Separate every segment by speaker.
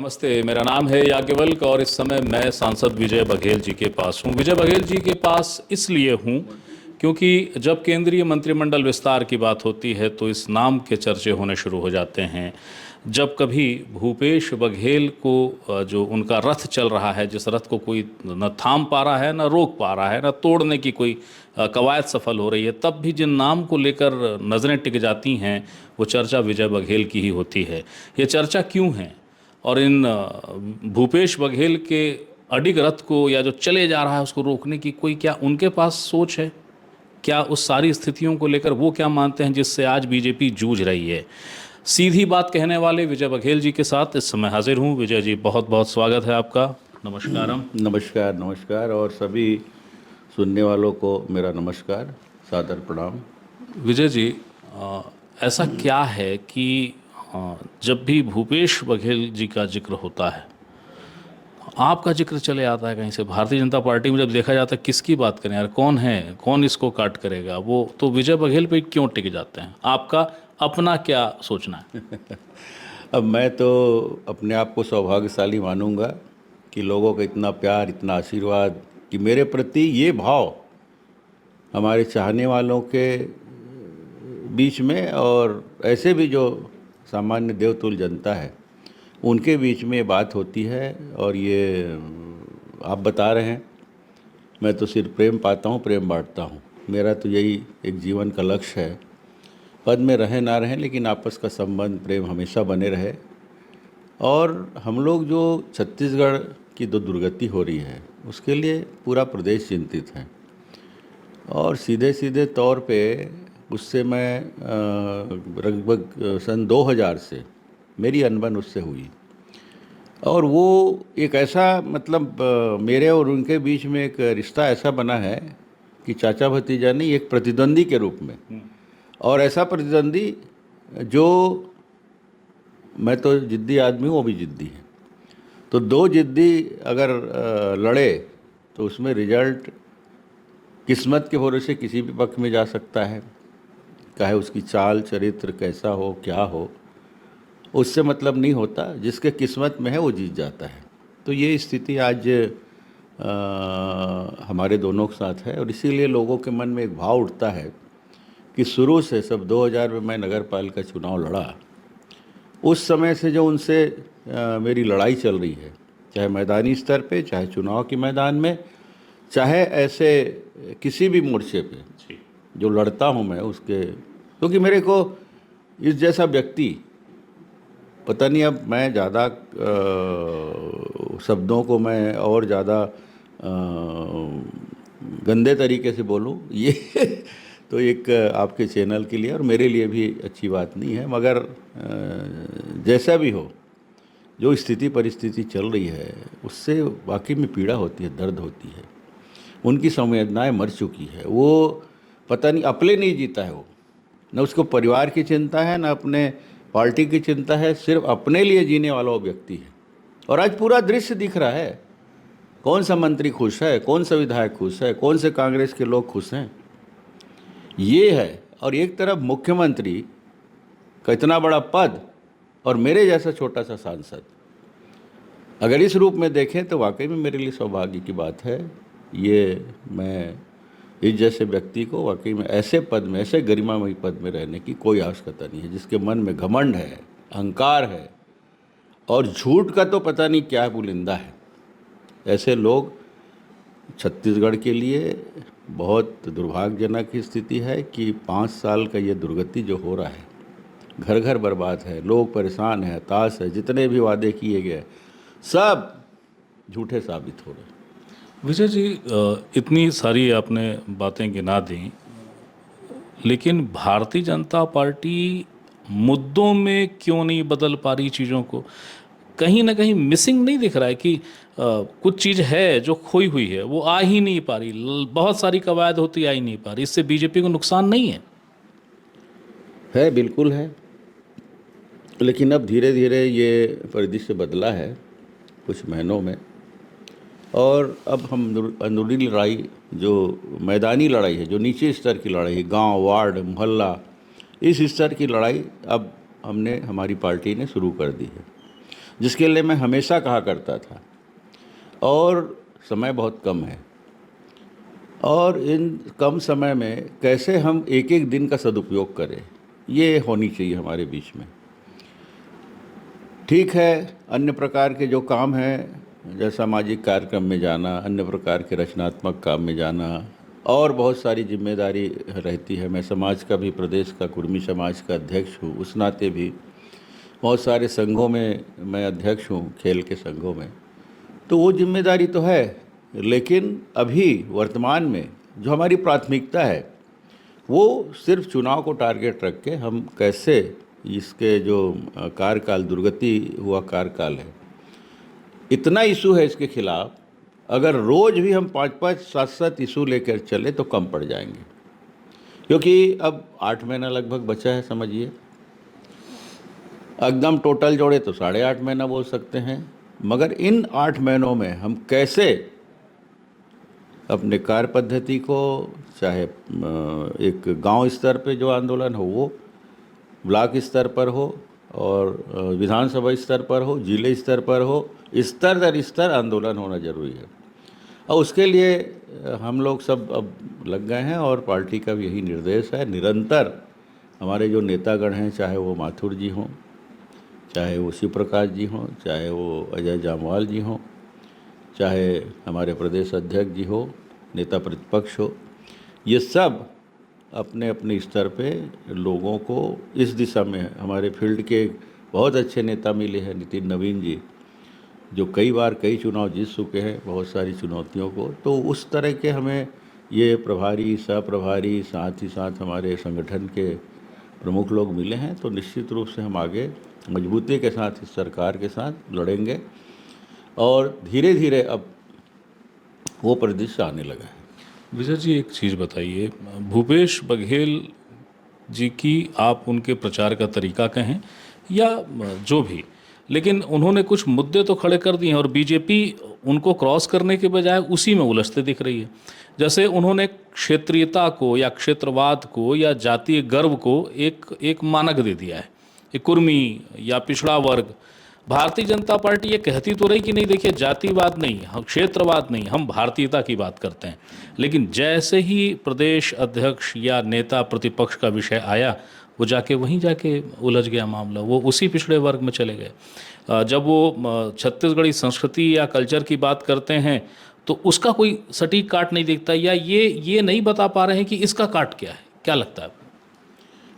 Speaker 1: नमस्ते, मेरा नाम है याज्ञवल्क और इस समय मैं सांसद विजय बघेल जी के पास हूँ। विजय बघेल जी के पास इसलिए हूँ क्योंकि जब केंद्रीय मंत्रिमंडल विस्तार की बात होती है तो इस नाम के चर्चे होने शुरू हो जाते हैं। जब कभी भूपेश बघेल को जो उनका रथ चल रहा है, जिस रथ को कोई न थाम पा रहा है, न रोक पा रहा है, न तोड़ने की कोई कवायद सफल हो रही है, तब भी जिन नाम को लेकर नज़रें टिक जाती हैं वो चर्चा विजय बघेल की ही होती है। ये चर्चा क्यों है और इन भूपेश बघेल के अडिग रथ को या जो चले जा रहा है उसको रोकने की कोई क्या उनके पास सोच है? क्या उस सारी स्थितियों को लेकर वो क्या मानते हैं जिससे आज बीजेपी जूझ रही है? सीधी बात कहने वाले विजय बघेल जी के साथ इस समय हाजिर हूँ। विजय जी, बहुत बहुत स्वागत है आपका। नमस्कारम।
Speaker 2: नमस्कार नमस्कार और सभी सुनने वालों को मेरा नमस्कार, सादर प्रणाम।
Speaker 1: विजय जी, ऐसा क्या है कि जब भी भूपेश बघेल जी का जिक्र होता है आपका जिक्र चले आता है कहीं से? भारतीय जनता पार्टी में जब देखा जाता है किसकी बात करें यार, कौन है, कौन इसको काट करेगा, वो तो विजय बघेल पे क्यों टिक जाते हैं? आपका अपना क्या सोचना है?
Speaker 2: अब मैं तो अपने आप को सौभाग्यशाली मानूंगा कि लोगों का इतना प्यार, इतना आशीर्वाद, कि मेरे प्रति ये भाव हमारे चाहने वालों के बीच में और ऐसे भी जो सामान्य देवतुल्य जनता है उनके बीच में ये बात होती है। और ये आप बता रहे हैं, मैं तो सिर्फ प्रेम पाता हूँ, प्रेम बांटता हूँ। मेरा तो यही एक जीवन का लक्ष्य है, पद में रहें ना रहें लेकिन आपस का संबंध, प्रेम हमेशा बने रहे। और हम लोग जो छत्तीसगढ़ की जो दुर्गति हो रही है उसके लिए पूरा प्रदेश चिंतित है। और सीधे सीधे तौर पे उससे मैं लगभग सन 2000 से मेरी अनबन उससे हुई। और वो एक ऐसा मतलब मेरे और उनके बीच में एक रिश्ता ऐसा बना है कि चाचा भतीजा नहीं, एक प्रतिद्वंदी के रूप में। और ऐसा प्रतिद्वंदी जो, मैं तो जिद्दी आदमी हूँ, वो भी जिद्दी है, तो दो जिद्दी अगर लड़े तो उसमें रिजल्ट किस्मत के भरोसे किसी भी पक्ष में जा सकता है। चाहे उसकी चाल चरित्र कैसा हो, क्या हो, उससे मतलब नहीं होता। जिसके किस्मत में है वो जीत जाता है। तो ये स्थिति आज हमारे दोनों के साथ है। और इसीलिए लोगों के मन में एक भाव उठता है कि शुरू से, सब 2000 में मैं नगर पालिका चुनाव लड़ा, उस समय से जो उनसे मेरी लड़ाई चल रही है, चाहे मैदानी स्तर पे, चाहे चुनाव के मैदान में, चाहे ऐसे किसी भी मोर्चे पे जो लड़ता हूँ मैं उसके, क्योंकि मेरे को इस जैसा व्यक्ति, पता नहीं अब मैं ज़्यादा शब्दों को मैं और ज़्यादा गंदे तरीके से बोलूँ ये तो एक आपके चैनल के लिए और मेरे लिए भी अच्छी बात नहीं है। मगर जैसा भी हो, जो स्थिति परिस्थिति चल रही है उससे वाकई में पीड़ा होती है, दर्द होती है। उनकी संवेदनाएं मर चुकी है। वो पता नहीं अपने नहीं जीता है, वो न उसको परिवार की चिंता है, न अपने पार्टी की चिंता है, सिर्फ अपने लिए जीने वाला वो व्यक्ति है। और आज पूरा दृश्य दिख रहा है, कौन सा मंत्री खुश है, कौन सा विधायक खुश है, कौन से कांग्रेस के लोग खुश हैं, ये है। और एक तरफ मुख्यमंत्री का इतना बड़ा पद और मेरे जैसा छोटा सा सांसद, अगर इस रूप में देखें तो वाकई में मेरे लिए सौभाग्य की बात है। ये मैं इस जैसे व्यक्ति को वाकई में ऐसे पद में, ऐसे गरिमामयी पद में रहने की कोई आवश्यकता नहीं है, जिसके मन में घमंड है, अहंकार है और झूठ का तो पता नहीं क्या पुलिंदा है। ऐसे लोग छत्तीसगढ़ के लिए बहुत दुर्भाग्यजनक स्थिति है कि 5 साल का ये दुर्गति जो हो रहा है, घर घर बर्बाद है, लोग परेशान हैं, हताश है, जितने भी वादे किए गए सब झूठे साबित हो रहे हैं।
Speaker 1: विजय जी, इतनी सारी आपने बातें गिना दी, लेकिन भारतीय जनता पार्टी मुद्दों में क्यों नहीं बदल पा रही चीज़ों को? कहीं ना कहीं मिसिंग नहीं दिख रहा है कि कुछ चीज़ है जो खोई हुई है, वो आ ही नहीं पा रही। बहुत सारी कवायद होती आ ही नहीं पा रही। इससे बीजेपी को नुकसान नहीं है?
Speaker 2: है, बिल्कुल है। लेकिन अब धीरे धीरे ये परिदृश्य बदला है कुछ महीनों में। और अब हम अंदरूनी लड़ाई, जो मैदानी लड़ाई है, जो नीचे स्तर की लड़ाई है, गांव, वार्ड, मोहल्ला, इस स्तर की लड़ाई अब हमारी पार्टी ने शुरू कर दी है। जिसके लिए मैं हमेशा कहा करता था। और समय बहुत कम है, और इन कम समय में कैसे हम एक एक दिन का सदुपयोग करें, ये होनी चाहिए हमारे बीच में। ठीक है, अन्य प्रकार के जो काम हैं, जैसे सामाजिक कार्यक्रम में जाना, अन्य प्रकार के रचनात्मक काम में जाना, और बहुत सारी जिम्मेदारी रहती है। मैं समाज का भी, प्रदेश का कुर्मी समाज का अध्यक्ष हूँ, उस नाते भी बहुत सारे संघों में मैं अध्यक्ष हूँ, खेल के संघों में, तो वो जिम्मेदारी तो है। लेकिन अभी वर्तमान में जो हमारी प्राथमिकता है वो सिर्फ चुनाव को टारगेट रख के हम कैसे इसके जो कार्यकाल, दुर्गति हुआ कार्यकाल है, इतना इशू है इसके खिलाफ, अगर रोज़ भी हम 5-5, 7-7 इशू लेकर चले तो कम पड़ जाएंगे। क्योंकि अब 8 महीना लगभग बचा है, समझिए, एकदम टोटल जोड़े तो 8.5 महीना बोल सकते हैं। मगर इन 8 महीनों में हम कैसे अपने कार्य पद्धति को, चाहे एक गांव स्तर पे जो आंदोलन हो वो ब्लॉक स्तर पर हो, और विधानसभा स्तर पर हो, जिले स्तर पर हो, स्तर दर स्तर आंदोलन होना जरूरी है। और उसके लिए हम लोग सब अब लग गए हैं, और पार्टी का भी यही निर्देश है। निरंतर हमारे जो नेतागण हैं, चाहे वो माथुर जी हों, चाहे वो शिव प्रकाश जी हों, चाहे वो अजय जामवाल जी हों, चाहे हमारे प्रदेश अध्यक्ष जी हो, नेता प्रतिपक्ष हो, ये सब अपने अपने स्तर पे लोगों को इस दिशा में, हमारे फील्ड के बहुत अच्छे नेता मिले हैं, नितिन नवीन जी, जो कई बार कई चुनाव जीत चुके हैं बहुत सारी चुनौतियों को। तो उस तरह के हमें ये प्रभारी, सहप्रभारी, साथ ही साथ हमारे संगठन के प्रमुख लोग मिले हैं। तो निश्चित रूप से हम आगे मजबूती के साथ इस सरकार के साथ लड़ेंगे, और धीरे धीरे अब वो परिदृश्य आने लगा है।
Speaker 1: विजय जी, एक चीज़ बताइए, भूपेश बघेल जी की आप उनके प्रचार का तरीका कहें या जो भी, लेकिन उन्होंने कुछ मुद्दे तो खड़े कर दिए हैं, और बीजेपी उनको क्रॉस करने के बजाय उसी में उलझते दिख रही है। जैसे उन्होंने क्षेत्रीयता को या क्षेत्रवाद को या जातीय गर्व को एक मानक दे दिया है, ये कुर्मी या पिछड़ा वर्ग। भारतीय जनता पार्टी ये कहती तो रही कि नहीं, देखिए जातिवाद नहीं, हम क्षेत्रवाद नहीं, हम भारतीयता की बात करते हैं। लेकिन जैसे ही प्रदेश अध्यक्ष या नेता प्रतिपक्ष का विषय आया, वो जाके वहीं जाके उलझ गया मामला, वो उसी पिछड़े वर्ग में चले गए। जब वो छत्तीसगढ़ी संस्कृति या कल्चर की बात करते हैं तो उसका कोई सटीक काट नहीं दिखता, या ये नहीं बता पा रहे हैं कि इसका काट क्या है। क्या लगता है आपको?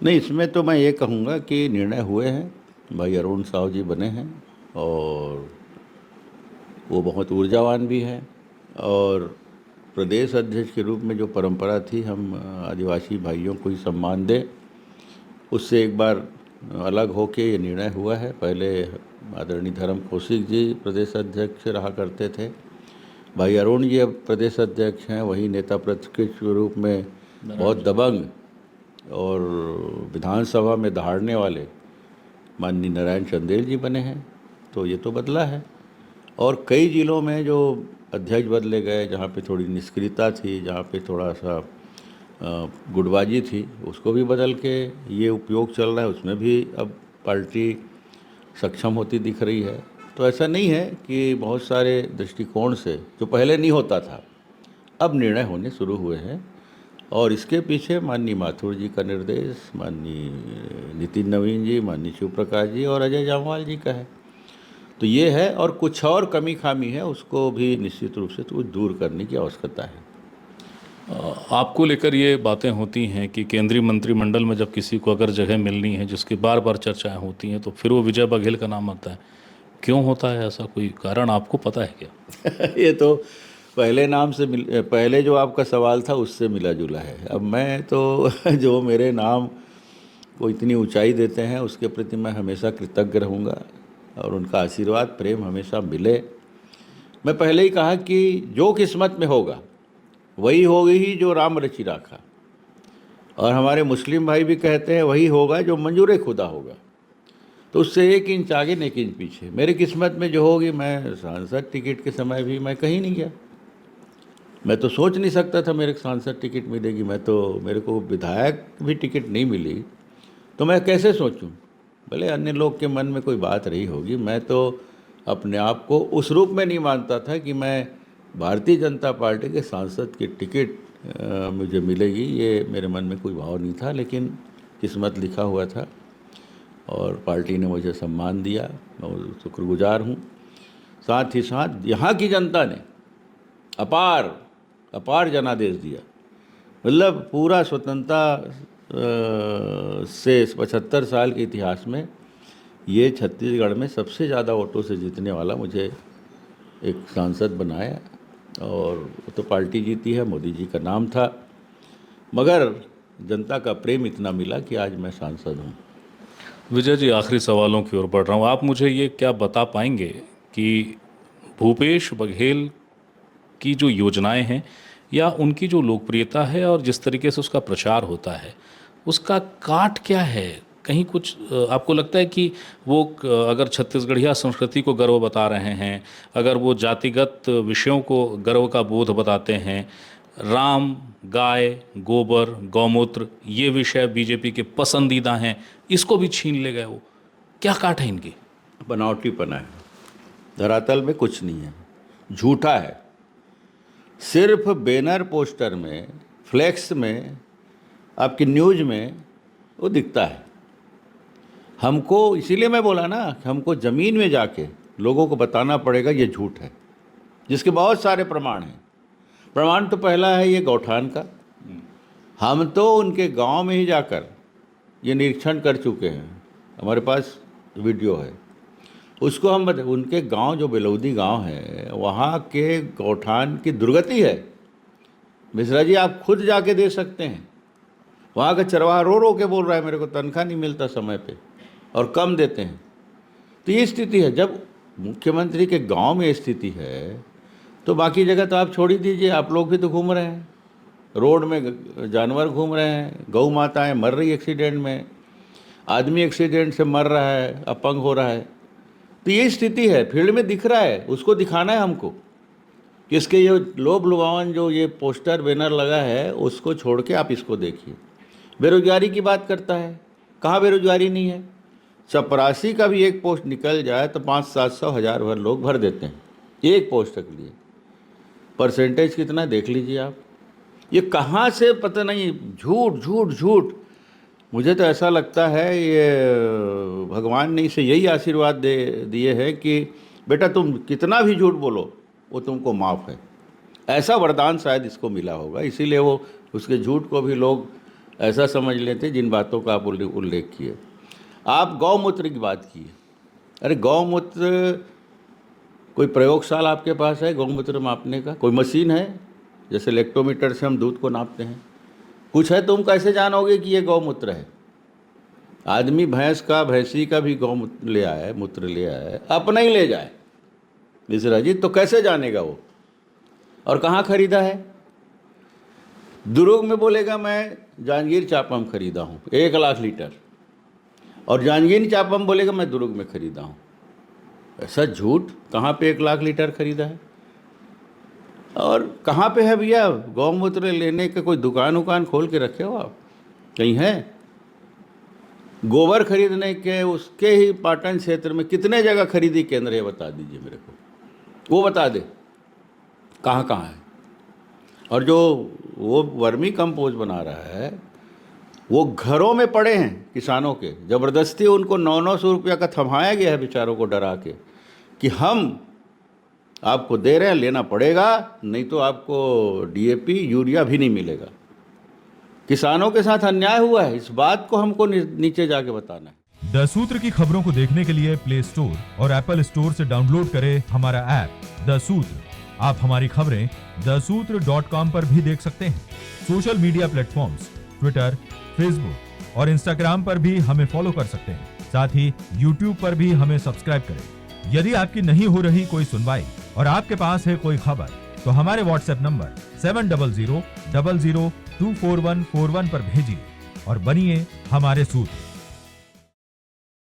Speaker 2: नहीं, इसमें तो मैं ये कहूँगा कि निर्णय हुए हैं, भाई अरुण साहू जी बने हैं, और वो बहुत ऊर्जावान भी हैं, और प्रदेश अध्यक्ष के रूप में जो परंपरा थी, हम आदिवासी भाइयों को ही सम्मान दें, उससे एक बार अलग होके ये निर्णय हुआ है। पहले आदरणीय धर्म कौशिक जी प्रदेश अध्यक्ष रहा करते थे, भाई अरुण जी अब प्रदेश अध्यक्ष हैं, वही नेता प्रतिपक्ष के रूप में बहुत दबंग और विधानसभा में दहाड़ने वाले माननीय नारायण चंदेल जी बने हैं। तो ये तो बदला है, और कई जिलों में जो अध्यक्ष बदले गए, जहाँ पे थोड़ी निष्क्रियता थी, जहाँ पे थोड़ा सा गुटबाजी थी, उसको भी बदल के ये उपयोग चल रहा है, उसमें भी अब पार्टी सक्षम होती दिख रही है। तो ऐसा नहीं है कि बहुत सारे दृष्टिकोण से जो पहले नहीं होता था, अब निर्णय होने शुरू हुए हैं, और इसके पीछे माननीय माथुर जी का निर्देश, माननीय नितिन नवीन जी, माननीय शिव प्रकाश जी और अजय जामवाल जी का है। तो ये है, और कुछ और कमी खामी है, उसको भी निश्चित रूप से तो दूर करने की आवश्यकता है।
Speaker 1: आपको लेकर ये बातें होती हैं कि केंद्रीय मंत्रिमंडल में जब किसी को अगर जगह मिलनी है जिसकी बार बार चर्चाएं होती हैं, तो फिर वो विजय बघेल का नाम आता है। क्यों होता है ऐसा, कोई कारण आपको पता है क्या?
Speaker 2: ये तो पहले नाम से पहले जो आपका सवाल था उससे मिला जुला है। अब मैं तो जो मेरे नाम को इतनी ऊंचाई देते हैं उसके प्रति मैं हमेशा कृतज्ञ रहूँगा, और उनका आशीर्वाद प्रेम हमेशा मिले। मैं पहले ही कहा कि जो किस्मत में होगा वही होगी ही जो राम रचि राखा, और हमारे मुस्लिम भाई भी कहते हैं वही होगा जो मंजूर खुदा होगा। तो उससे 1 इंच आगे 1 इंच पीछे मेरी किस्मत में जो होगी। मैं सांसद टिकट के समय भी मैं कहीं नहीं गया, मैं तो सोच नहीं सकता था मेरे सांसद टिकट मिलेगी। मेरे को विधायक भी टिकट नहीं मिली, तो मैं कैसे सोचूं? भले अन्य लोग के मन में कोई बात रही होगी, मैं तो अपने आप को उस रूप में नहीं मानता था कि मैं भारतीय जनता पार्टी के सांसद की टिकट मुझे मिलेगी, ये मेरे मन में कोई भाव नहीं था। लेकिन किस्मत लिखा हुआ था और पार्टी ने मुझे सम्मान दिया, मैं शुक्रगुजार हूँ। साथ ही साथ यहाँ की जनता ने अपार जनादेश दिया। मतलब पूरा स्वतंत्रता से 75 साल के इतिहास में ये छत्तीसगढ़ में सबसे ज़्यादा वोटों से जीतने वाला मुझे एक सांसद बनाया। और तो पार्टी जीती है, मोदी जी का नाम था, मगर जनता का प्रेम इतना मिला कि आज मैं सांसद हूँ।
Speaker 1: विजय जी, आखिरी सवालों की ओर बढ़ रहा हूँ। आप मुझे ये क्या बता पाएंगे कि भूपेश बघेल की जो योजनाएं हैं या उनकी जो लोकप्रियता है और जिस तरीके से उसका प्रचार होता है, उसका काट क्या है? कहीं कुछ आपको लगता है कि वो अगर छत्तीसगढ़िया संस्कृति को गर्व बता रहे हैं, अगर वो जातिगत विषयों को गर्व का बोध बताते हैं, राम, गाय, गोबर, गौमूत्र ये विषय बीजेपी के पसंदीदा हैं, इसको भी छीन ले गए वो, क्या काट है इनकी?
Speaker 2: बनावटीपना है, धरातल में कुछ नहीं है, झूठा है। सिर्फ बैनर पोस्टर में, फ्लेक्स में, आपकी न्यूज़ में वो दिखता है। हमको, इसीलिए मैं बोला ना, हमको ज़मीन में जाके लोगों को बताना पड़ेगा ये झूठ है, जिसके बहुत सारे प्रमाण हैं। प्रमाण तो पहला है ये गौठान का। हम तो उनके गांव में ही जाकर ये निरीक्षण कर चुके हैं, हमारे पास वीडियो है। उसको हम उनके गांव, जो बेलौदी गांव है, वहाँ के गौठान की दुर्गति है। मिश्रा जी, आप खुद जाके दे सकते हैं। वहाँ का चरवाहा रो रो के बोल रहा है मेरे को तनख्वाह नहीं मिलता समय पे और कम देते हैं। तो ये स्थिति है। जब मुख्यमंत्री के गांव में स्थिति है तो बाकी जगह तो आप छोड़ ही दीजिए। आप लोग भी तो घूम रहे हैं, रोड में जानवर घूम रहे हैं, गौ माताएँ मर रही एक्सीडेंट में, आदमी एक्सीडेंट से मर रहा है, अपंग हो रहा है। तो ये स्थिति है, फील्ड में दिख रहा है, उसको दिखाना है हमको। कि इसके ये लोभ लुभावन जो ये पोस्टर बैनर लगा है उसको छोड़ के आप इसको देखिए। बेरोजगारी की बात करता है, कहाँ बेरोजगारी नहीं है। चपरासी का भी एक पोस्ट निकल जाए तो 500-700 हज़ार भर लोग भर देते हैं एक पोस्ट के लिए। परसेंटेज कितना देख लीजिए आप। ये कहाँ से पता नहीं, झूठ झूठ झूठ। मुझे तो ऐसा लगता है ये भगवान ने इसे यही आशीर्वाद दे दिए है कि बेटा तुम कितना भी झूठ बोलो वो तुमको माफ़ है। ऐसा वरदान शायद इसको मिला होगा, इसीलिए वो उसके झूठ को भी लोग ऐसा समझ लेते जिन बातों का आप उल्लेख किए। आप गौमूत्र की बात किए। अरे गौमूत्र, कोई प्रयोगशाला आपके पास है गौमूत्र मापने का? कोई मशीन है? जैसे लेक्टोमीटर से हम दूध को नापते हैं, कुछ है? तुम कैसे जानोगे कि ये गौमूत्र है? आदमी भैंस का, भैंसी का भी गौमूत्र ले आए, मूत्र ले आए, अपना ही ले जाए मिश्रा जी, तो कैसे जानेगा वो? और कहाँ खरीदा है? दुर्ग में बोलेगा मैं जांजगीर चांपा में खरीदा हूँ 1 लाख लीटर, और जांजगीर चांपा में बोलेगा मैं दुर्ग में खरीदा हूँ। ऐसा झूठ। कहाँ पे 1 लाख लीटर खरीदा है और कहाँ पे है भैया? गौमूत्र लेने के कोई दुकान उकान खोल के रखे हो आप? कहीं है? गोबर खरीदने के उसके ही पाटन क्षेत्र में कितने जगह खरीदी केंद्र है बता दीजिए मेरे को, वो बता दे कहाँ कहाँ है। और जो वो वर्मी कंपोस्ट बना रहा है वो घरों में पड़े हैं किसानों के, ज़बरदस्ती उनको 900 रुपया का थमाया गया है बेचारों को डरा के कि हम आपको दे रहे हैं, लेना पड़ेगा, नहीं तो आपको डीएपी यूरिया भी नहीं मिलेगा। किसानों के साथ अन्याय हुआ है, इस बात को हमको नीचे जाके बताना है।
Speaker 3: द सूत्र की खबरों को देखने के लिए प्ले स्टोर और एप्पल स्टोर से डाउनलोड करें हमारा ऐप द सूत्र। आप हमारी खबरें thesutra.com पर भी देख सकते हैं। Social media platforms Twitter, Facebook और इंस्टाग्राम पर भी हमें फॉलो कर सकते हैं। साथ ही यूट्यूब पर भी हमें सब्सक्राइब करें। यदि आपकी नहीं हो रही कोई सुनवाई और आपके पास है कोई खबर, तो हमारे व्हाट्सएप नंबर 700000244141 पर भेजिए और बनिए हमारे सूत्र।